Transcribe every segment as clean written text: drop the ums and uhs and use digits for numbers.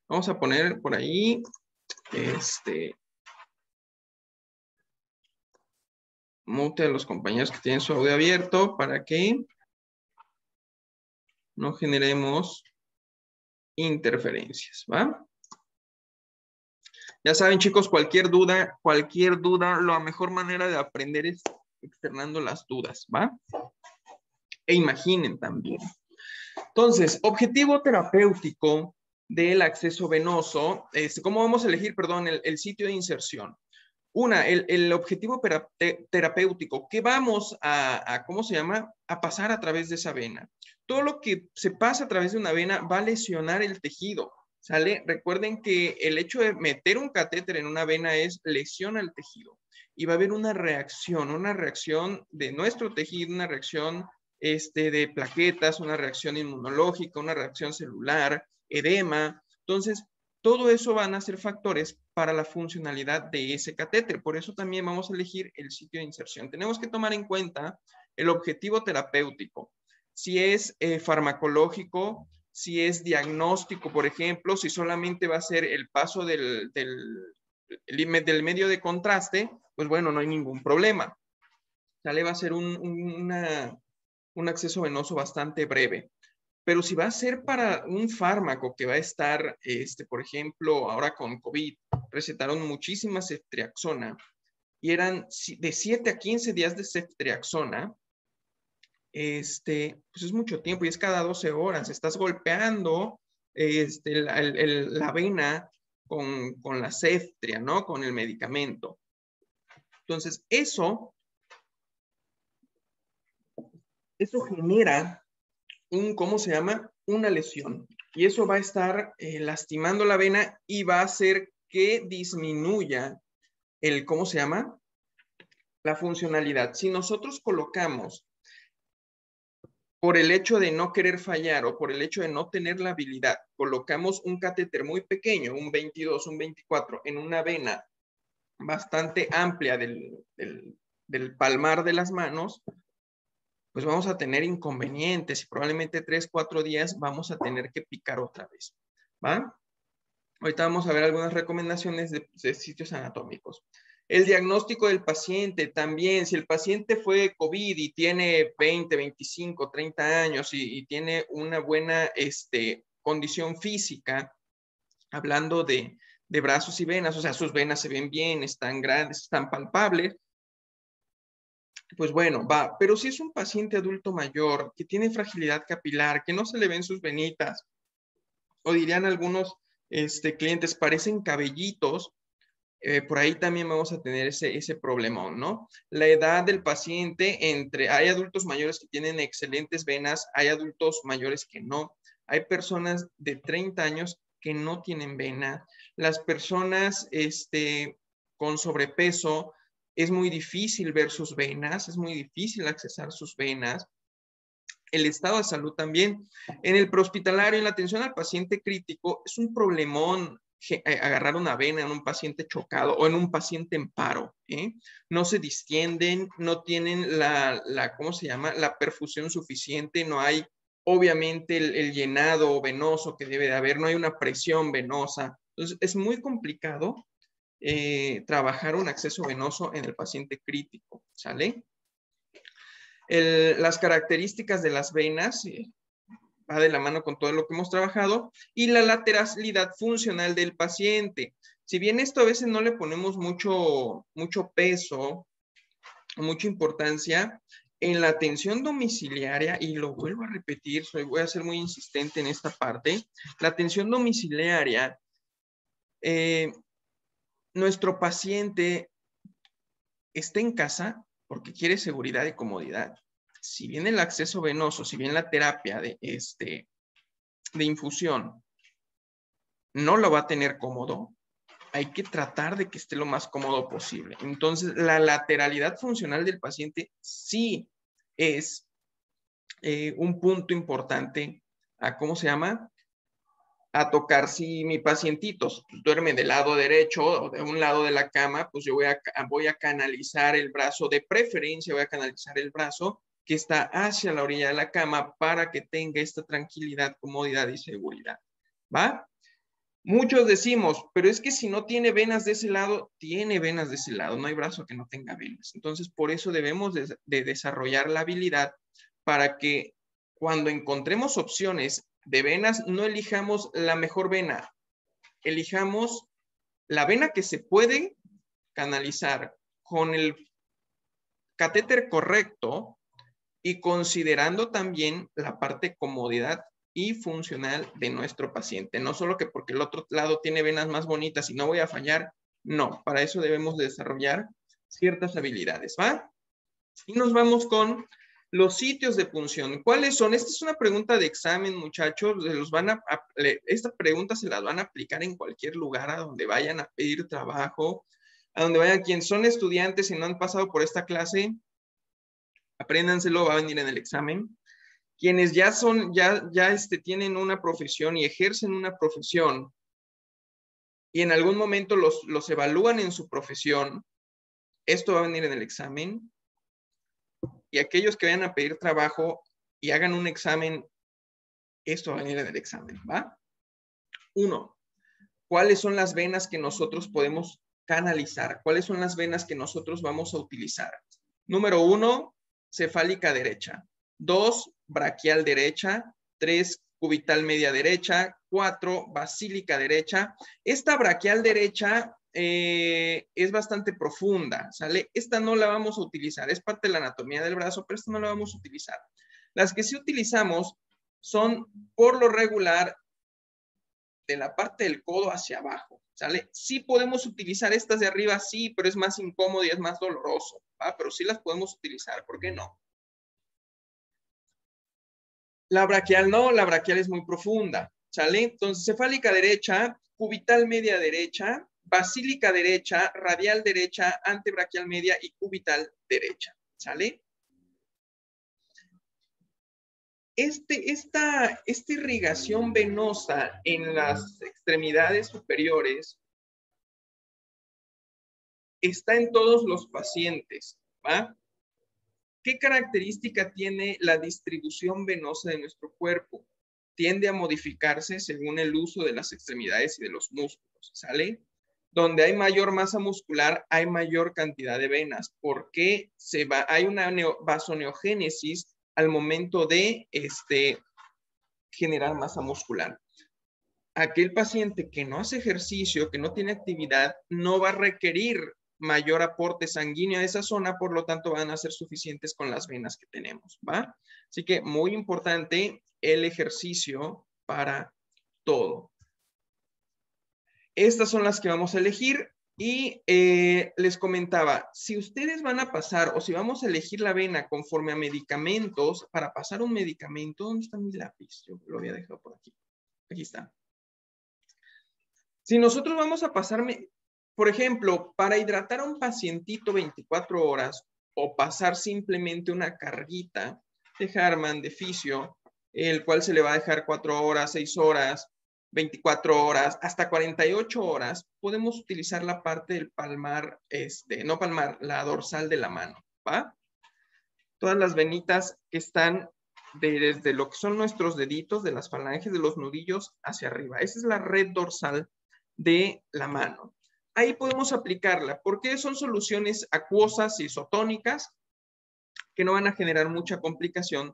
Vamos a poner por ahí, mute a los compañeros que tienen su audio abierto para que no generemos interferencias, ¿va? Ya saben, chicos, cualquier duda, la mejor manera de aprender es externando las dudas, ¿va? E imaginen también. Entonces, objetivo terapéutico del acceso venoso, ¿cómo vamos a elegir, perdón, el sitio de inserción? El objetivo terapéutico, ¿qué vamos ¿cómo se llama? A pasar a través de esa vena. Todo lo que se pasa a través de una vena va a lesionar el tejido, ¿sale? Recuerden que el hecho de meter un catéter en una vena lesiona el tejido y va a haber una reacción de nuestro tejido, una reacción de plaquetas, una reacción inmunológica, una reacción celular, edema. Entonces, todo eso van a ser factores para la funcionalidad de ese catéter. Por eso también vamos a elegir el sitio de inserción. Tenemos que tomar en cuenta el objetivo terapéutico. Si es farmacológico, si es diagnóstico, por ejemplo, si solamente va a ser el paso del medio de contraste, pues bueno, no hay ningún problema. ¿Sale? Va a ser un acceso venoso bastante breve. Pero si va a ser para un fármaco que va a estar, por ejemplo, ahora con COVID, recetaron muchísima ceftriaxona y eran de 7 a 15 días de ceftriaxona, pues es mucho tiempo y es cada 12 horas. Estás golpeando la vena con la ceftria, ¿no? Con el medicamento. Entonces, eso genera ¿cómo se llama? Una lesión. Y eso va a estar lastimando la vena y va a hacer que disminuya ¿cómo se llama? La funcionalidad. Si nosotros colocamos, por el hecho de no querer fallar o por el hecho de no tener la habilidad, colocamos un catéter muy pequeño, un 22, un 24, en una vena bastante amplia del palmar de las manos, pues vamos a tener inconvenientes y probablemente 3, 4 días vamos a tener que picar otra vez, ¿va? Ahorita vamos a ver algunas recomendaciones de sitios anatómicos. El diagnóstico del paciente también, si el paciente fue COVID y tiene 20, 25, 30 años y tiene una buena condición física, hablando de brazos y venas, o sea, sus venas se ven bien, están grandes, están palpables, pues bueno, va. Pero si es un paciente adulto mayor que tiene fragilidad capilar, que no se le ven sus venitas, o dirían algunos clientes, parecen cabellitos, por ahí también vamos a tener ese problemón, ¿no? La edad del paciente, hay adultos mayores que tienen excelentes venas, hay adultos mayores que no, hay personas de 30 años que no tienen vena, las personas con sobrepeso, es muy difícil ver sus venas, es muy difícil accesar sus venas. El estado de salud también. En el prehospitalario, en la atención al paciente crítico, es un problemón agarrar una vena en un paciente chocado o en un paciente en paro. No se distienden, no tienen ¿cómo se llama? La perfusión suficiente, no hay obviamente el llenado venoso que debe de haber, no hay una presión venosa. Entonces, es muy complicado trabajar un acceso venoso en el paciente crítico, ¿sale? Las características de las venas, va de la mano con todo lo que hemos trabajado, y la lateralidad funcional del paciente. Si bien esto a veces no le ponemos mucho peso, mucha importancia, en la atención domiciliaria, y lo vuelvo a repetir, voy a ser muy insistente en esta parte, la atención domiciliaria, nuestro paciente está en casa porque quiere seguridad y comodidad. Si bien el acceso venoso, si bien la terapia de infusión no lo va a tener cómodo, hay que tratar de que esté lo más cómodo posible. Entonces, la lateralidad funcional del paciente sí es un punto importante a, ¿cómo se llama? A tocar. Si mi pacientito duerme del lado derecho o de un lado de la cama, pues yo voy a canalizar el brazo, de preferencia voy a canalizar el brazo que está hacia la orilla de la cama para que tenga esta tranquilidad, comodidad y seguridad, ¿va? Muchos decimos, pero es que si no tiene venas de ese lado, tiene venas de ese lado, no hay brazo que no tenga venas. Entonces, por eso debemos de desarrollar la habilidad para que cuando encontremos opciones de venas, no elijamos la mejor vena, elijamos la vena que se puede canalizar con el catéter correcto y considerando también la parte comodidad y funcional de nuestro paciente. No solo que porque el otro lado tiene venas más bonitas y no voy a fallar, no, para eso debemos desarrollar ciertas habilidades, ¿va? Y nos vamos con los sitios de punción. ¿Cuáles son? Esta es una pregunta de examen, muchachos. Esta pregunta se la van a aplicar en cualquier lugar a donde vayan a pedir trabajo, a donde vayan quienes son estudiantes y no han pasado por esta clase, apréndanselo, va a venir en el examen. Quienes ya son, tienen una profesión y ejercen una profesión y en algún momento los evalúan en su profesión, esto va a venir en el examen. Y aquellos que vayan a pedir trabajo y hagan un examen, esto va a venir en el examen, ¿va? 1. ¿Cuáles son las venas que nosotros podemos canalizar? ¿Cuáles son las venas que nosotros vamos a utilizar? Número 1, cefálica derecha. 2, braquial derecha. 3, cubital media derecha. 4, basílica derecha. Esta braquial derecha es bastante profunda, ¿sale? Esta no la vamos a utilizar, es parte de la anatomía del brazo, pero esta no la vamos a utilizar. Las que sí utilizamos son, por lo regular, de la parte del codo hacia abajo, ¿sale? Sí podemos utilizar estas de arriba, sí, pero es más incómodo y es más doloroso, ¿va? Pero sí las podemos utilizar, ¿por qué no? La braquial no, la braquial es muy profunda, ¿sale? Entonces, cefálica derecha, cubital media derecha, basílica derecha, radial derecha, antebraquial media y cubital derecha, ¿sale? Esta irrigación venosa en las extremidades superiores está en todos los pacientes, ¿va? ¿Qué característica tiene la distribución venosa de nuestro cuerpo? Tiende a modificarse según el uso de las extremidades y de los músculos, ¿sale? Donde hay mayor masa muscular, hay mayor cantidad de venas. ¿Por qué? Hay una vasoneogénesis al momento de generar masa muscular. Aquel paciente que no hace ejercicio, que no tiene actividad, no va a requerir mayor aporte sanguíneo a esa zona, por lo tanto van a ser suficientes con las venas que tenemos, ¿va? Así que muy importante el ejercicio para todo. Estas son las que vamos a elegir y les comentaba, si ustedes van a pasar o si vamos a elegir la vena conforme a medicamentos, para pasar un medicamento, ¿dónde está mi lápiz? Yo lo había dejado por aquí. Aquí está. Si nosotros vamos a pasarme, por ejemplo, para hidratar a un pacientito 24 horas o pasar simplemente una carguita de Harman, de fisio, el cual se le va a dejar 4 horas, 6 horas, 24 horas, hasta 48 horas, podemos utilizar la parte del palmar, no palmar, la dorsal de la mano, ¿va? Todas las venitas que están desde lo que son nuestros deditos, de las falanges, de los nudillos hacia arriba. Esa es la red dorsal de la mano. Ahí podemos aplicarla porque son soluciones acuosas y isotónicas que no van a generar mucha complicación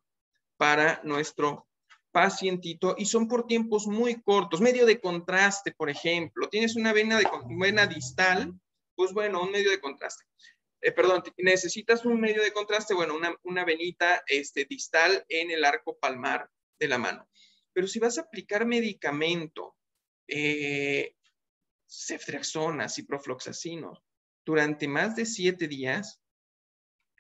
para nuestro pacientito y son por tiempos muy cortos. Medio de contraste, por ejemplo. Tienes una vena distal, pues bueno, un medio de contraste. Perdón, necesitas un medio de contraste, bueno, una venita distal en el arco palmar de la mano. Pero si vas a aplicar medicamento, ceftriaxona, ciprofloxacino, durante más de 7 días,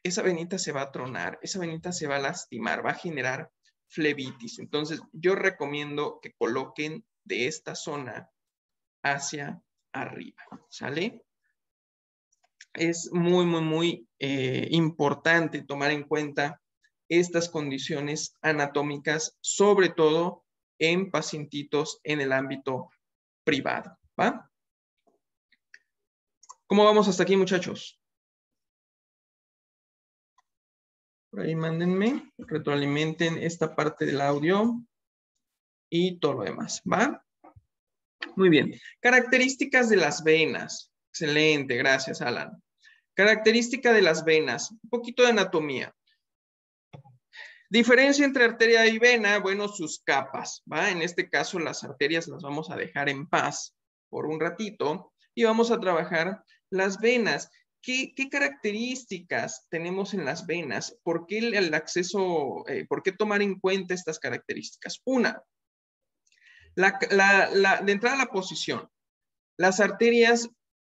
esa venita se va a tronar, esa venita se va a lastimar, va a generar flebitis. Entonces, yo recomiendo que coloquen de esta zona hacia arriba, ¿sale? Es muy, muy, muy importante tomar en cuenta estas condiciones anatómicas, sobre todo en pacientitos en el ámbito privado, ¿va? ¿Cómo vamos hasta aquí, muchachos? Por ahí mándenme, retroalimenten esta parte del audio y todo lo demás, ¿va? Muy bien. Características de las venas. Excelente, gracias, Alan. Característica de las venas. Un poquito de anatomía. Diferencia entre arteria y vena, bueno, sus capas, ¿va? En este caso, las arterias las vamos a dejar en paz por un ratito y vamos a trabajar las venas. ¿Qué características tenemos en las venas? ¿Por qué el acceso, por qué tomar en cuenta estas características? Una, de entrada a la posición. Las arterias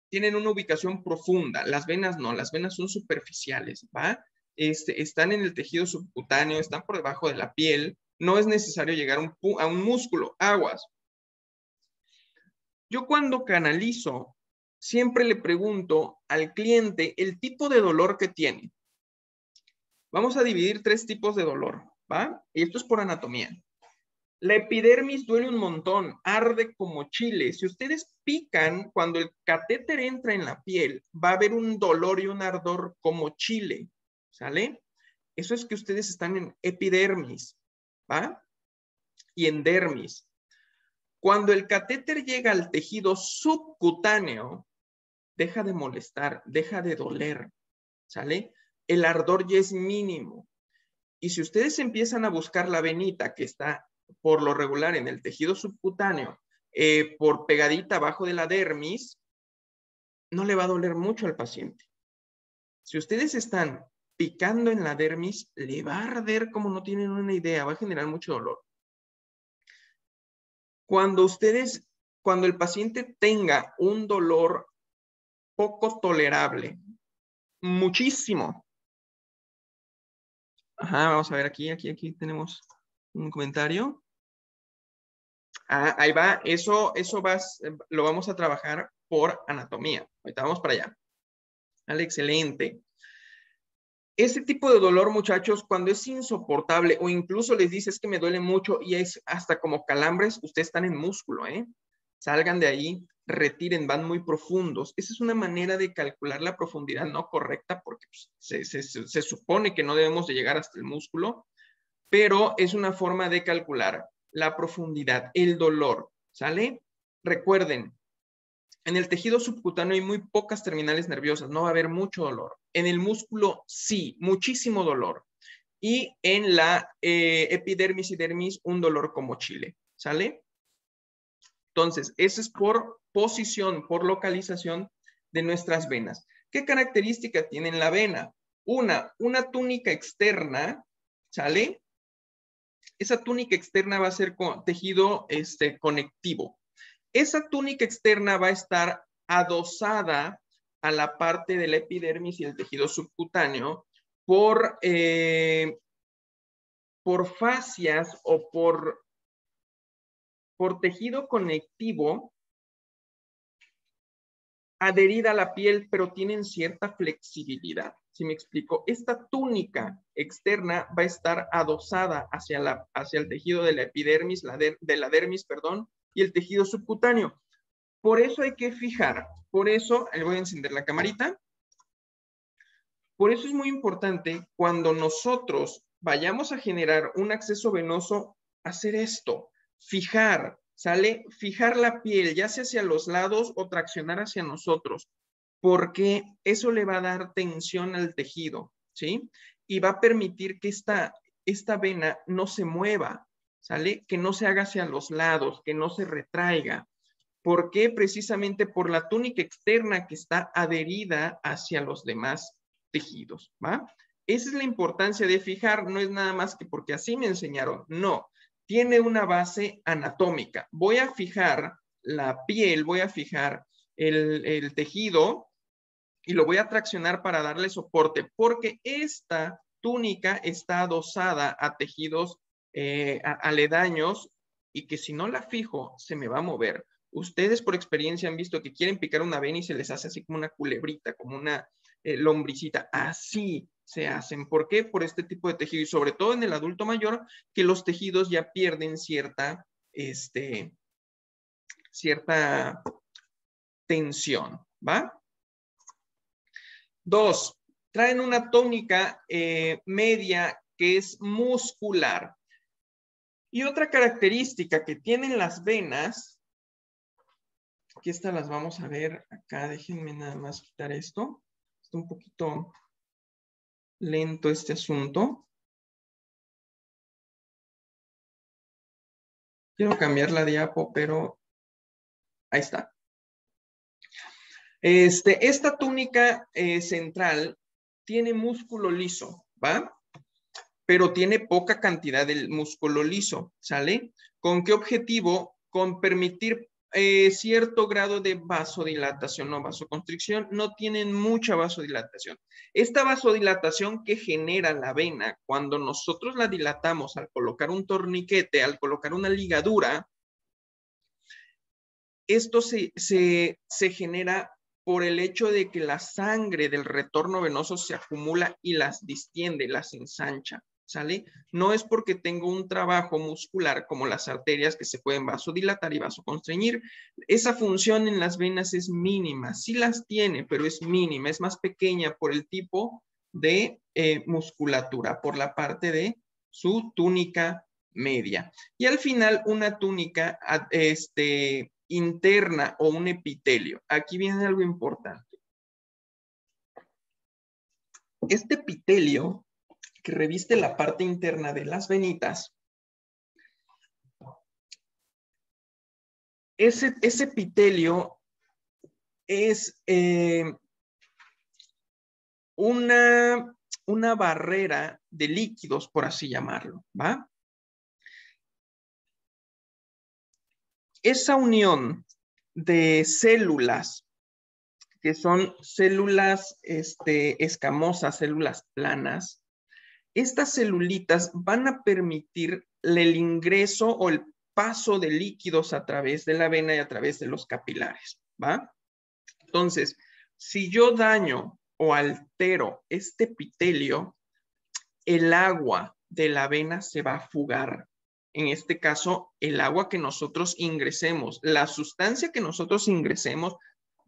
tienen una ubicación profunda, las venas no, las venas son superficiales, ¿va? Están en el tejido subcutáneo, están por debajo de la piel, no es necesario llegar a un músculo, aguas. Yo cuando canalizo, siempre le pregunto al cliente el tipo de dolor que tiene. Vamos a dividir 3 tipos de dolor, ¿va? Y esto es por anatomía. La epidermis duele un montón, arde como chile. Si ustedes pican, cuando el catéter entra en la piel, va a haber un dolor y un ardor como chile, ¿sale? Eso es que ustedes están en epidermis, ¿va? Y en dermis. Cuando el catéter llega al tejido subcutáneo, deja de molestar, deja de doler, ¿sale? El ardor ya es mínimo. Y si ustedes empiezan a buscar la venita que está por lo regular en el tejido subcutáneo, por pegadita abajo de la dermis, no le va a doler mucho al paciente. Si ustedes están picando en la dermis, le va a arder como no tienen una idea, va a generar mucho dolor. Cuando el paciente tenga un dolor poco tolerable, muchísimo. Ajá, vamos a ver aquí tenemos un comentario. Ah, ahí va, eso lo vamos a trabajar por anatomía. Ahorita vamos para allá. Vale, excelente. Ese tipo de dolor, muchachos, cuando es insoportable o incluso les dices que me duele mucho y es hasta como calambres, ustedes están en músculo, ¿eh? Salgan de ahí, retiren, van muy profundos. Esa es una manera de calcular la profundidad no correcta porque pues, se supone que no debemos de llegar hasta el músculo, pero es una forma de calcular la profundidad, el dolor, ¿sale? Recuerden, en el tejido subcutáneo hay muy pocas terminales nerviosas, no va a haber mucho dolor. En el músculo sí, muchísimo dolor. Y en la epidermis y dermis, un dolor como chile, ¿sale? Entonces, eso es por posición, por localización de nuestras venas. ¿Qué característica tiene la vena? Una túnica externa, ¿sale? Esa túnica externa va a ser tejido conectivo. Esa túnica externa va a estar adosada a la parte de la epidermis y el tejido subcutáneo por fascias o por tejido conectivo adherida a la piel, pero tienen cierta flexibilidad. ¿Sí me explico? Esta túnica externa va a estar adosada hacia el tejido de la epidermis, de la dermis, perdón, y el tejido subcutáneo. Por eso hay que fijar, por eso, le voy a encender la camarita, por eso es muy importante cuando nosotros vayamos a generar un acceso venoso, hacer esto, fijar, ¿sale? Fijar la piel, ya sea hacia los lados o traccionar hacia nosotros, porque eso le va a dar tensión al tejido, ¿sí? Y va a permitir que esta vena no se mueva, ¿sale? Que no se haga hacia los lados, que no se retraiga. ¿Por qué? Precisamente por la túnica externa que está adherida hacia los demás tejidos, ¿va? Esa es la importancia de fijar, no es nada más que porque así me enseñaron, no, tiene una base anatómica. Voy a fijar la piel, voy a fijar el tejido y lo voy a traccionar para darle soporte, porque esta túnica está adosada a tejidos aledaños y que si no la fijo, se me va a mover. Ustedes por experiencia han visto que quieren picar una vena y se les hace así como una culebrita, como una lombricita. Así se hacen. ¿Por qué? Por este tipo de tejido y sobre todo en el adulto mayor, que los tejidos ya pierden cierta tensión, ¿va? 2, traen una tónica media que es muscular. Y otra característica que tienen las venas Aquí estas las vamos a ver acá. Déjenme nada más quitar esto. Está un poquito lento este asunto. Quiero cambiar la diapo, pero ahí está. Esta túnica central tiene músculo liso, ¿va? Pero tiene poca cantidad de músculo liso, ¿sale? ¿Con qué objetivo? Con permitir cierto grado de vasodilatación o vasoconstricción. No tienen mucha vasodilatación. Esta vasodilatación que genera la vena cuando nosotros la dilatamos al colocar un torniquete, al colocar una ligadura, esto se genera por el hecho de que la sangre del retorno venoso se acumula y las distiende, las ensancha, ¿sale? No es porque tengo un trabajo muscular como las arterias que se pueden vasodilatar y vasoconstreñir. Esa función en las venas es mínima, sí las tiene, pero es mínima, es más pequeña por el tipo de musculatura, por la parte de su túnica media. Y al final una túnica, interna o un epitelio. Aquí viene algo importante. Este epitelio que reviste la parte interna de las venitas, ese epitelio es una barrera de líquidos, por así llamarlo, ¿va? Esa unión de células, que son células escamosas, células planas, estas celulitas van a permitir el ingreso o el paso de líquidos a través de la vena y a través de los capilares, ¿va? Entonces, si yo daño o altero este epitelio, el agua de la vena se va a fugar. En este caso, el agua que nosotros ingresemos, la sustancia que nosotros ingresemos,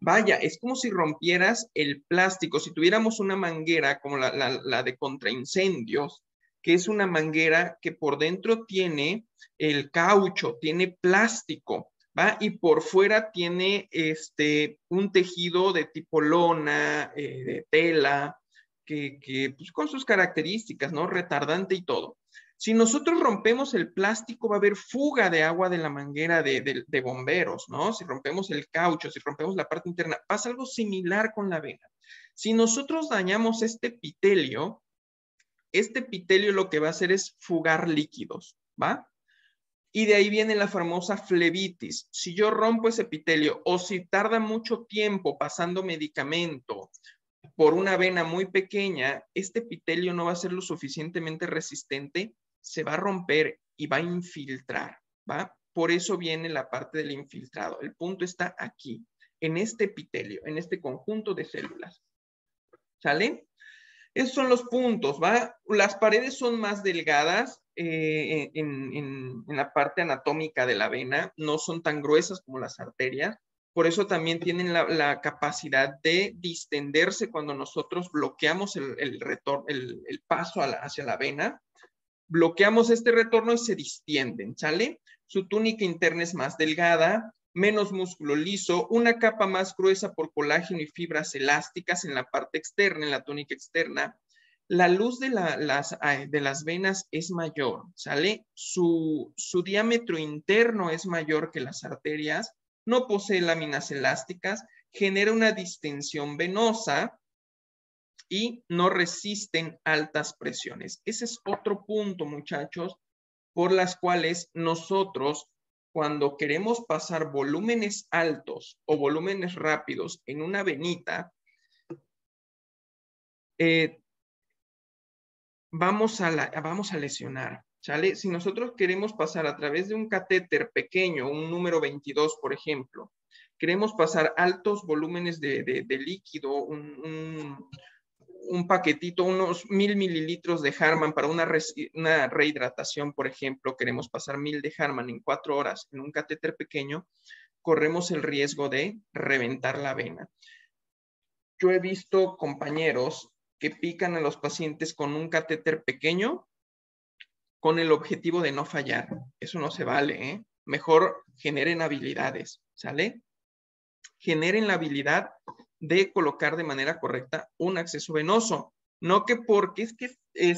vaya, es como si rompieras el plástico. Si tuviéramos una manguera como la de contraincendios, que es una manguera que por dentro tiene el caucho, tiene plástico, ¿va? Y por fuera tiene un tejido de tipo lona, de tela, pues, con sus características, ¿no? Retardante y todo. Si nosotros rompemos el plástico, va a haber fuga de agua de la manguera de bomberos, ¿no? Si rompemos el caucho, si rompemos la parte interna, pasa algo similar con la vena. Si nosotros dañamos este epitelio lo que va a hacer es fugar líquidos, ¿va? Y de ahí viene la famosa flebitis. Si yo rompo ese epitelio o si tarda mucho tiempo pasando medicamento por una vena muy pequeña, este epitelio no va a ser lo suficientemente resistente, se va a romper y va a infiltrar, ¿va? Por eso viene la parte del infiltrado. El punto está aquí, en este epitelio, en este conjunto de células. ¿Sale? Esos son los puntos, ¿va? Las paredes son más delgadas en la parte anatómica de la vena, no son tan gruesas como las arterias, por eso también tienen la capacidad de distenderse cuando nosotros bloqueamos el paso hacia la vena, bloqueamos este retorno y se distienden, ¿sale? Su túnica interna es más delgada, menos músculo liso, una capa más gruesa por colágeno y fibras elásticas en la parte externa, en la túnica externa. La luz de las venas es mayor, ¿sale? Su diámetro interno es mayor que las arterias, no posee láminas elásticas, genera una distensión venosa y no resisten altas presiones. Ese es otro punto, muchachos, por las cuales nosotros, cuando queremos pasar volúmenes altos o volúmenes rápidos en una venita, vamos a lesionar, ¿sale? Si nosotros queremos pasar a través de un catéter pequeño, un número 22, por ejemplo, queremos pasar altos volúmenes de líquido, un paquetito, unos 1000 mililitros de Harman para una rehidratación, por ejemplo, queremos pasar 1000 de Harman en 4 horas en un catéter pequeño, corremos el riesgo de reventar la vena. Yo he visto compañeros que pican a los pacientes con un catéter pequeño con el objetivo de no fallar. Eso no se vale, ¿eh? Mejor generen habilidades, ¿sale? generen la habilidad de colocar de manera correcta un acceso venoso. No que porque es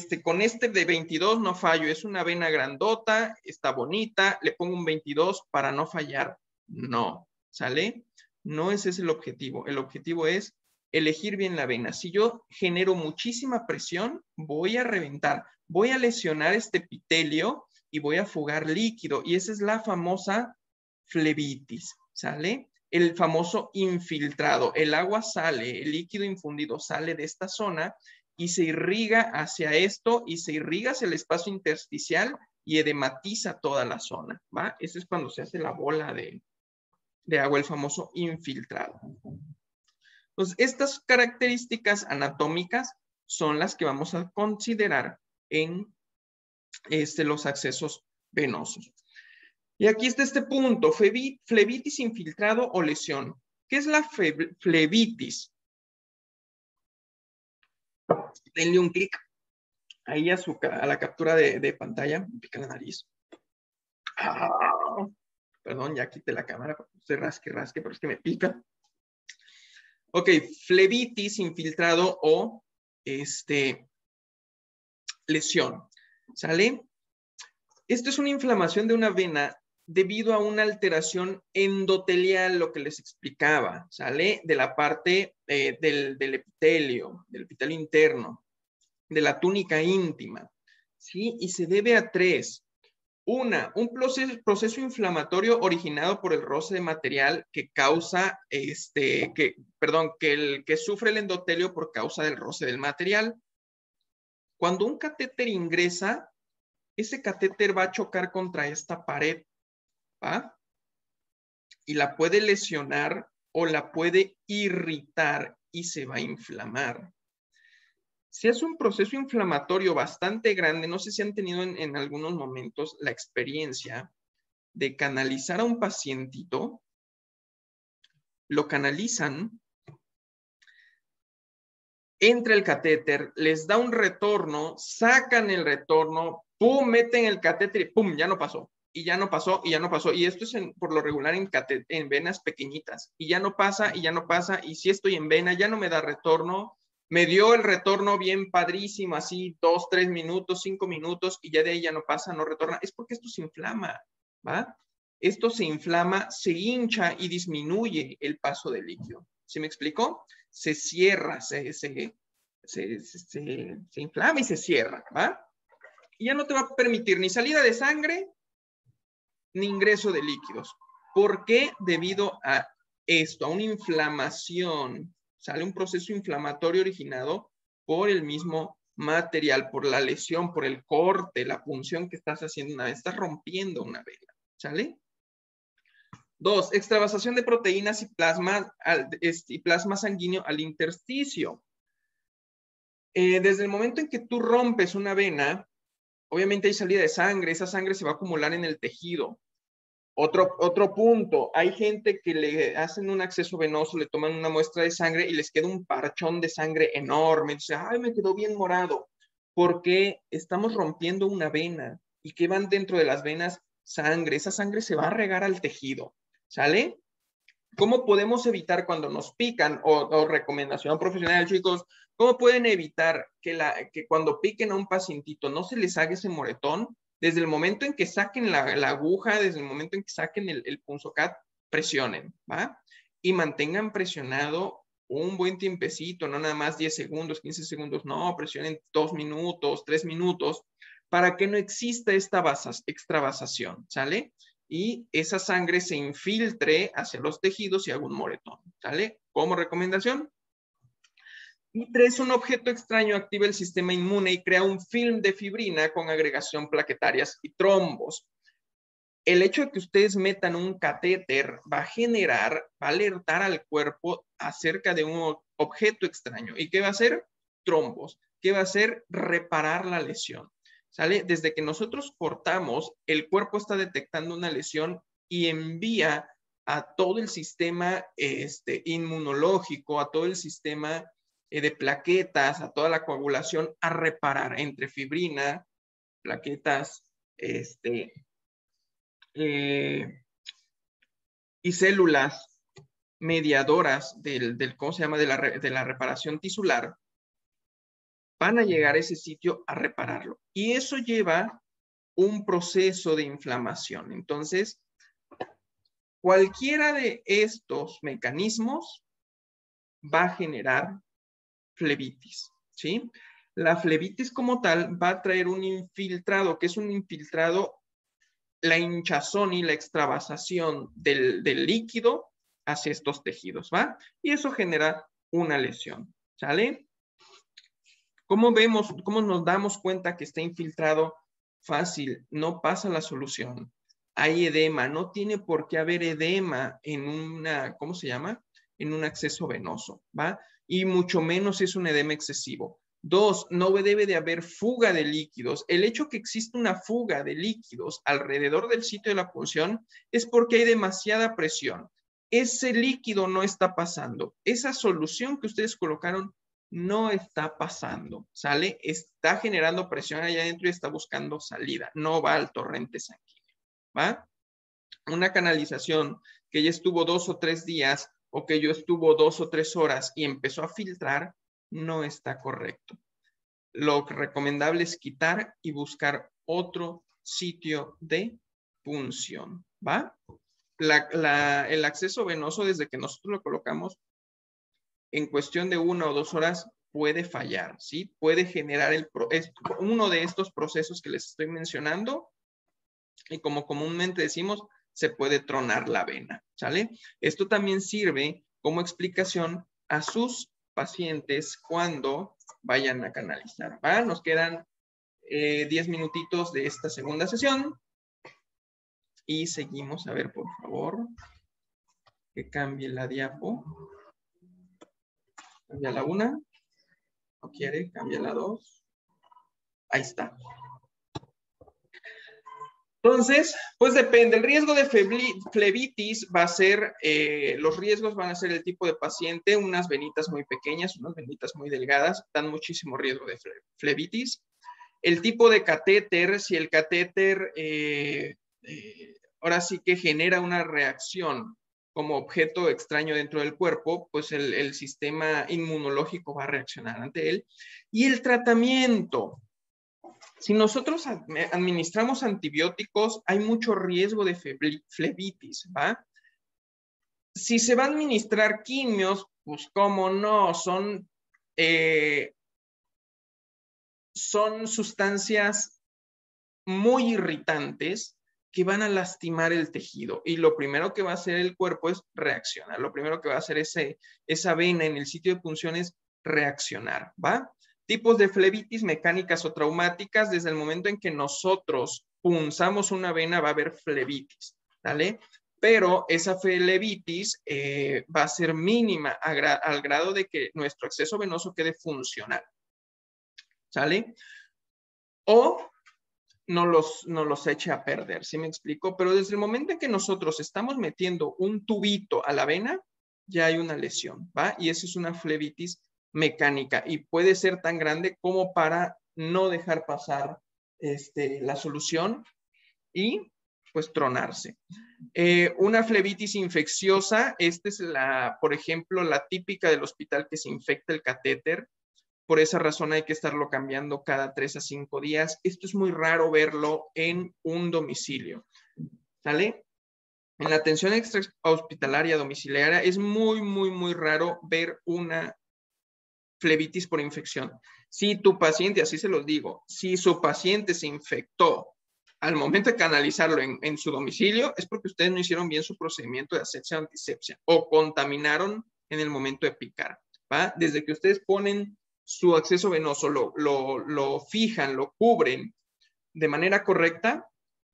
que con este de 22 no fallo, es una vena grandota, está bonita, le pongo un 22 para no fallar. No, ¿sale? No ese es el objetivo. El objetivo es elegir bien la vena. Si yo genero muchísima presión, voy a reventar, voy a lesionar este epitelio y voy a fugar líquido. Y esa es la famosa flebitis, ¿sale? El famoso infiltrado. El agua sale, el líquido infundido sale de esta zona y se irriga hacia esto y se irriga hacia el espacio intersticial y edematiza toda la zona, ¿va? Ese es cuando se hace la bola de agua, el famoso infiltrado. Entonces, estas características anatómicas son las que vamos a considerar en los accesos venosos. Y aquí está este punto, flebitis infiltrado o lesión. ¿Qué es la flebitis? Denle un clic ahí a la captura de pantalla, me pica la nariz. Perdón, ya quité la cámara, se rasque, pero es que me pica. Ok, flebitis infiltrado o lesión, ¿sale? Esto es una inflamación de una vena debido a una alteración endotelial, lo que les explicaba, ¿sale? De la parte del epitelio interno, de la túnica íntima, ¿sí? Y se debe a tres. Un proceso inflamatorio originado por el roce de material que causa, que sufre el endotelio por causa del roce del material. Cuando un catéter ingresa, ese catéter va a chocar contra esta pared, ¿va? Y la puede lesionar o la puede irritar y se va a inflamar. Si es un proceso inflamatorio bastante grande, no sé si han tenido en algunos momentos la experiencia de canalizar a un pacientito, lo canalizan, entra el catéter, les da un retorno, sacan el retorno, pum, meten el catéter y pum, ya no pasó. Y ya no pasó, y ya no pasó. Y esto es por lo regular en venas pequeñitas. Y ya no pasa, y ya no pasa. Y si estoy en vena, ya no me da retorno. Me dio el retorno bien padrísimo, así 2, 3 minutos, 5 minutos, y ya de ahí ya no pasa, no retorna. Es porque esto se inflama, ¿va? Esto se inflama, se hincha y disminuye el paso del líquido. ¿Sí me explicó? Se cierra, se inflama y se cierra, ¿va? Y ya no te va a permitir ni salida de sangre, ni ingreso de líquidos. ¿Por qué? Debido a esto, a una inflamación. Sale un proceso inflamatorio originado por el mismo material, por la lesión, por el corte, la punción que estás haciendo una vez. Estás rompiendo una vena. ¿Sale? 2, extravasación de proteínas y plasma sanguíneo al intersticio. Desde el momento en que tú rompes una vena, obviamente hay salida de sangre, esa sangre se va a acumular en el tejido. Otro punto, hay gente que le hacen un acceso venoso, le toman una muestra de sangre y les queda un parchón de sangre enorme. Dice, ay, me quedó bien morado, porque estamos rompiendo una vena y que van dentro de las venas sangre. Esa sangre se va a regar al tejido, ¿sale? ¿Cómo podemos evitar cuando nos pican? O recomendación profesional, chicos, ¿cómo pueden evitar que cuando piquen a un pacientito no se les haga ese moretón? Desde el momento en que saquen la aguja, desde el momento en que saquen el punzocat, presionen, ¿va? Y mantengan presionado un buen tiempecito, no nada más 10 segundos, 15 segundos, no, presionen 2 minutos, 3 minutos, para que no exista esta extravasación, ¿sale? Y esa sangre se infiltre hacia los tejidos y haga un moretón, ¿sale? Como recomendación. Y 3, un objeto extraño activa el sistema inmune y crea un film de fibrina con agregación plaquetarias y trombos. El hecho de que ustedes metan un catéter va a alertar al cuerpo acerca de un objeto extraño. ¿Y qué va a hacer? Trombos. ¿Qué va a hacer? Reparar la lesión. ¿Sale? Desde que nosotros cortamos, el cuerpo está detectando una lesión y envía a todo el sistema inmunológico, a todo el sistema de plaquetas, a toda la coagulación a reparar entre fibrina, plaquetas, y células mediadoras ¿cómo se llama? De la reparación tisular, van a llegar a ese sitio a repararlo. Y eso lleva un proceso de inflamación. Entonces, cualquiera de estos mecanismos va a generar flebitis, ¿sí? La flebitis como tal va a traer un infiltrado, que es un infiltrado, la hinchazón y la extravasación del líquido hacia estos tejidos, ¿va? Y eso genera una lesión, ¿sale? ¿Cómo vemos, cómo nos damos cuenta que está infiltrado? Fácil, no pasa la solución. Hay edema, no tiene por qué haber edema en una, ¿cómo se llama? En un acceso venoso, ¿va? Y mucho menos es un edema excesivo. 2, no debe de haber fuga de líquidos. El hecho que existe una fuga de líquidos alrededor del sitio de la punción es porque hay demasiada presión. Ese líquido no está pasando. Esa solución que ustedes colocaron no está pasando, ¿sale? Está generando presión allá adentro y está buscando salida. No va al torrente sanguíneo, ¿va? Una canalización que ya estuvo 2 o 3 días o que yo estuvo 2 o 3 horas y empezó a filtrar, no está correcto. Lo recomendable es quitar y buscar otro sitio de punción, ¿va? El acceso venoso, desde que nosotros lo colocamos, en cuestión de 1 o 2 horas puede fallar, ¿sí? Puede generar uno de estos procesos que les estoy mencionando y como comúnmente decimos, se puede tronar la vena, ¿sale? Esto también sirve como explicación a sus pacientes cuando vayan a canalizar, ¿va? Nos quedan 10 minutitos de esta segunda sesión y seguimos. A ver, por favor, que cambie la diapo. Cambia la 1. No quiere, cambia la 2. Ahí está. Entonces, pues depende. El riesgo de flebitis va a ser, los riesgos van a ser el tipo de paciente, unas venitas muy pequeñas, unas venitas muy delgadas, dan muchísimo riesgo de flebitis. El tipo de catéter, si el catéter ahora sí que genera una reacción como objeto extraño dentro del cuerpo, pues el sistema inmunológico va a reaccionar ante él. Y el tratamiento. Si nosotros administramos antibióticos, hay mucho riesgo de flebitis, ¿va? Si se va a administrar quimios, pues cómo no, son sustancias muy irritantes que van a lastimar el tejido. Y lo primero que va a hacer el cuerpo es reaccionar. Lo primero que va a hacer esa vena en el sitio de punción es reaccionar, ¿va? Tipos de flebitis mecánicas o traumáticas, desde el momento en que nosotros punzamos una vena va a haber flebitis, ¿vale? Pero esa flebitis va a ser mínima al grado de que nuestro acceso venoso quede funcional, ¿sale? O no los eche a perder, ¿sí me explico? Pero desde el momento en que nosotros estamos metiendo un tubito a la vena, ya hay una lesión, ¿va? Y eso es una flebitis mecánica y puede ser tan grande como para no dejar pasar la solución y pues tronarse. Una flebitis infecciosa, esta es por ejemplo, la típica del hospital que se infecta el catéter. Por esa razón hay que estarlo cambiando cada 3 a 5 días. Esto es muy raro verlo en un domicilio, ¿sale? En la atención extrahospitalaria domiciliaria es muy, muy, muy raro ver una flebitis por infección. Si tu paciente, así se los digo, si su paciente se infectó al momento de canalizarlo en su domicilio, es porque ustedes no hicieron bien su procedimiento de asepsia o antisepsia o contaminaron en el momento de picar, ¿va? Desde que ustedes ponen su acceso venoso, lo fijan, lo cubren de manera correcta,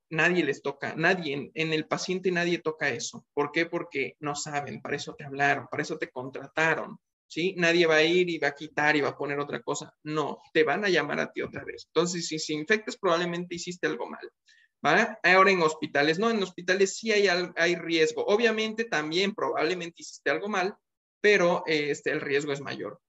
nadie les toca, nadie, en el paciente nadie toca eso. ¿Por qué? Porque no saben, para eso te hablaron, para eso te contrataron, ¿sí? Nadie va a ir y va a quitar y va a poner otra cosa. No, te van a llamar a ti otra vez. Entonces, si infectas, probablemente hiciste algo mal, ¿va? Ahora en hospitales, no, en hospitales sí hay riesgo. Obviamente también probablemente hiciste algo mal, pero el riesgo es mayor.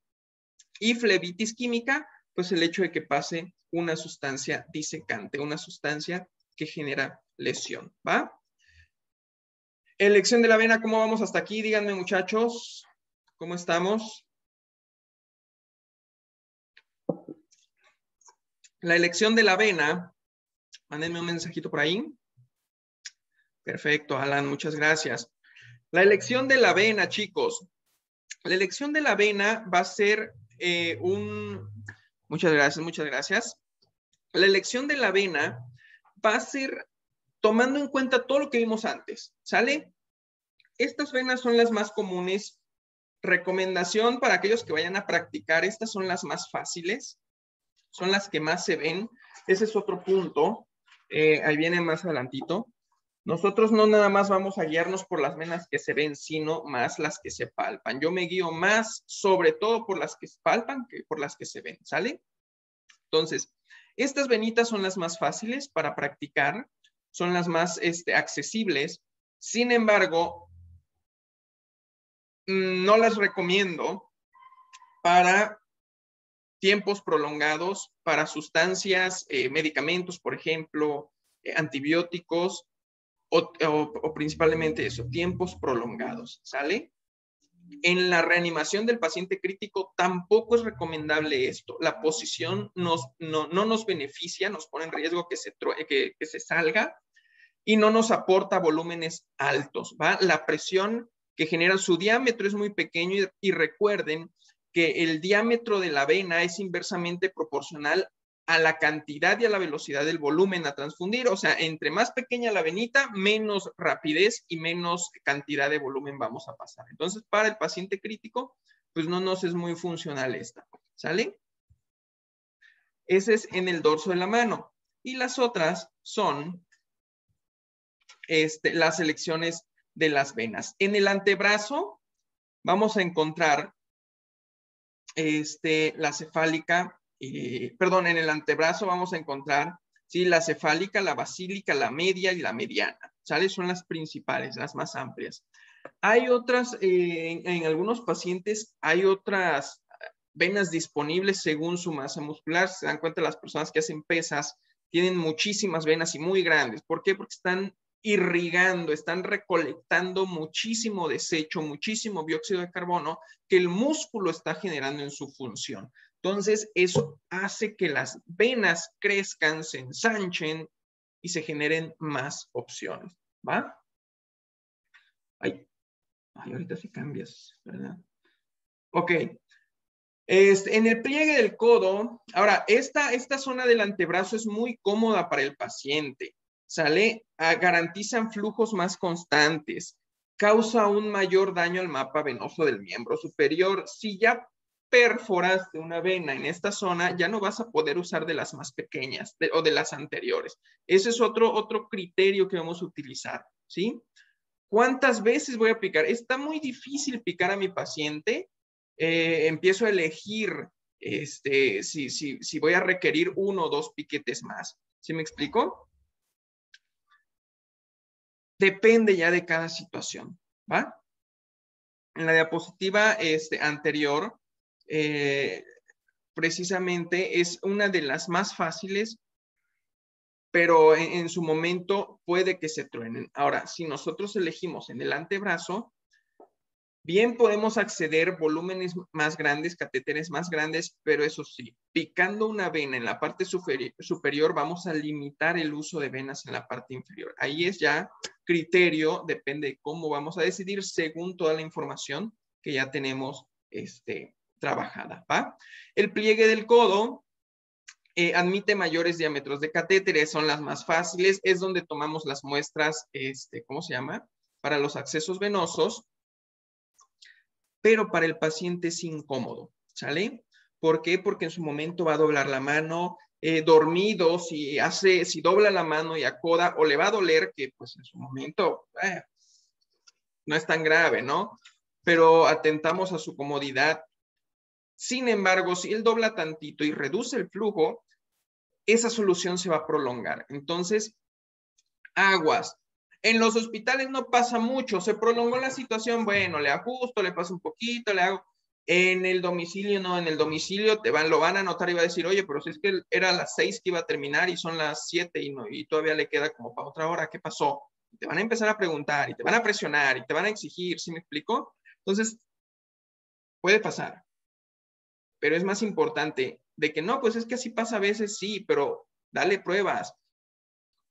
Y flebitis química, pues el hecho de que pase una sustancia disecante, una sustancia que genera lesión, ¿va? Elección de la vena, ¿cómo vamos hasta aquí? Díganme, muchachos, ¿cómo estamos? La elección de la vena, mándenme un mensajito por ahí. Perfecto, Alan, muchas gracias. La elección de la vena, chicos. La elección de la vena va a ser Muchas gracias, muchas gracias. La elección de la vena va a ser tomando en cuenta todo lo que vimos antes, ¿sale? Estas venas son las más comunes. Recomendación para aquellos que vayan a practicar, estas son las más fáciles, son las que más se ven. Ese es otro punto. Ahí viene más adelantito. Nosotros no nada más vamos a guiarnos por las venas que se ven, sino más las que se palpan. Yo me guío más sobre todo por las que se palpan que por las que se ven, ¿sale? Entonces, estas venitas son las más fáciles para practicar, son las más accesibles. Sin embargo, no las recomiendo para tiempos prolongados, para sustancias, medicamentos, por ejemplo, antibióticos, o principalmente eso, tiempos prolongados, ¿sale? En la reanimación del paciente crítico tampoco es recomendable esto. La posición no nos beneficia, nos pone en riesgo que se salga y no nos aporta volúmenes altos, ¿va? La presión que genera su diámetro es muy pequeño y recuerden que el diámetro de la vena es inversamente proporcional a la cantidad y a la velocidad del volumen a transfundir. O sea, entre más pequeña la venita, menos rapidez y menos cantidad de volumen vamos a pasar. Entonces, para el paciente crítico, pues no nos es muy funcional esta, ¿sale? Ese es en el dorso de la mano. Y las otras son las selecciones de las venas. En el antebrazo vamos a encontrar la cefálica, perdón, en el antebrazo vamos a encontrar, ¿sí? La cefálica, la basílica, la media y la mediana, ¿sale? Son las principales, las más amplias. Hay otras, en algunos pacientes hay otras venas disponibles según su masa muscular. Se dan cuenta las personas que hacen pesas, tienen muchísimas venas y muy grandes. ¿Por qué? Porque están irrigando, están recolectando muchísimo desecho, muchísimo dióxido de carbono que el músculo está generando en su función. Entonces, eso hace que las venas crezcan, se ensanchen y se generen más opciones, ¿va? Ay, ahorita sí cambias, ¿verdad? Ok. En el pliegue del codo, ahora, esta zona del antebrazo es muy cómoda para el paciente, ¿sale? Garantizan flujos más constantes, causa un mayor daño al mapa venoso del miembro superior. Si ya perforaste una vena en esta zona, ya no vas a poder usar de las más pequeñas o de las anteriores. Ese es otro criterio que vamos a utilizar, ¿sí? ¿Cuántas veces voy a picar? Está muy difícil picar a mi paciente. Empiezo a elegir si voy a requerir 1 o 2 piquetes más. ¿Sí me explico? Depende ya de cada situación, ¿va? En la diapositiva anterior, precisamente es una de las más fáciles, pero en su momento puede que se truenen. Ahora, si nosotros elegimos en el antebrazo, bien podemos acceder a volúmenes más grandes, catéteres más grandes, pero eso sí, picando una vena en la parte superior vamos a limitar el uso de venas en la parte inferior. Ahí es ya criterio, depende de cómo vamos a decidir según toda la información que ya tenemos trabajada, ¿va? El pliegue del codo admite mayores diámetros de catéteres, son las más fáciles, es donde tomamos las muestras, ¿cómo se llama? Para los accesos venosos, pero para el paciente es incómodo, ¿sale? ¿Por qué? Porque en su momento va a doblar la mano, dormido, si dobla la mano y acoda, o le va a doler, que pues en su momento no es tan grave, ¿no? Pero atentamos a su comodidad. Sin embargo, si él dobla tantito y reduce el flujo, esa solución se va a prolongar. Entonces, aguas. En los hospitales no pasa mucho, se prolongó la situación, bueno, le ajusto, le paso un poquito, le hago. En el domicilio no, en el domicilio lo van a anotar y va a decir, oye, pero si es que era a las 6 que iba a terminar y son las 7 y todavía le queda como para otra hora, ¿qué pasó? Te van a empezar a preguntar y te van a presionar y te van a exigir, ¿sí me explico? Entonces, puede pasar. Pero es más importante de que no, pues es que así pasa a veces, sí, pero dale pruebas.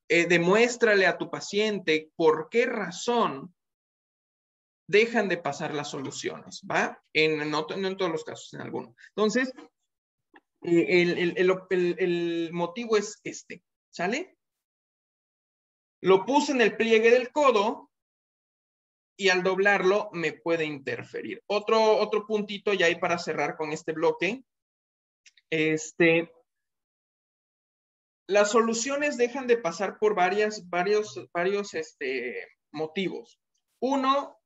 Demuéstrale a tu paciente por qué razón dejan de pasar las soluciones, ¿va? No en todos los casos, en algunos. Entonces, el motivo es este, ¿sale? Lo puse en el pliegue del codo y al doblarlo me puede interferir. Otro puntito ya hay para cerrar con este bloque. Las soluciones dejan de pasar por varios motivos. Uno,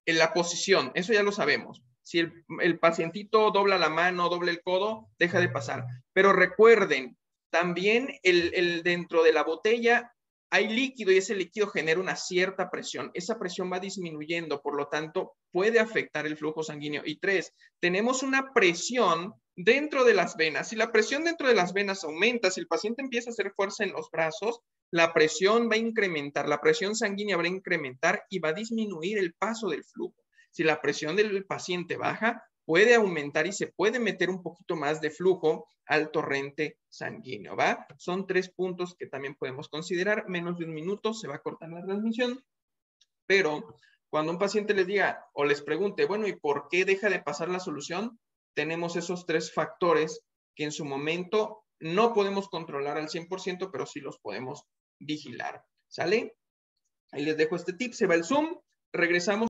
en la posición, eso ya lo sabemos. Si el pacientito dobla la mano, dobla el codo, deja de pasar. Pero recuerden, también dentro de la botella hay líquido y ese líquido genera una cierta presión. Esa presión va disminuyendo, por lo tanto, puede afectar el flujo sanguíneo. Y 3, tenemos una presión dentro de las venas. Si la presión dentro de las venas aumenta, si el paciente empieza a hacer fuerza en los brazos, la presión va a incrementar, la presión sanguínea va a incrementar y va a disminuir el paso del flujo. Si la presión del paciente baja, puede aumentar y se puede meter un poquito más de flujo al torrente sanguíneo, ¿va? Son 3 puntos que también podemos considerar. Menos de un minuto se va a cortar la transmisión, pero cuando un paciente les diga o les pregunte, bueno, ¿y por qué deja de pasar la solución? Tenemos esos 3 factores que en su momento no podemos controlar al 100%, pero sí los podemos vigilar, ¿sale? Ahí les dejo este tip, se va el Zoom, regresamos.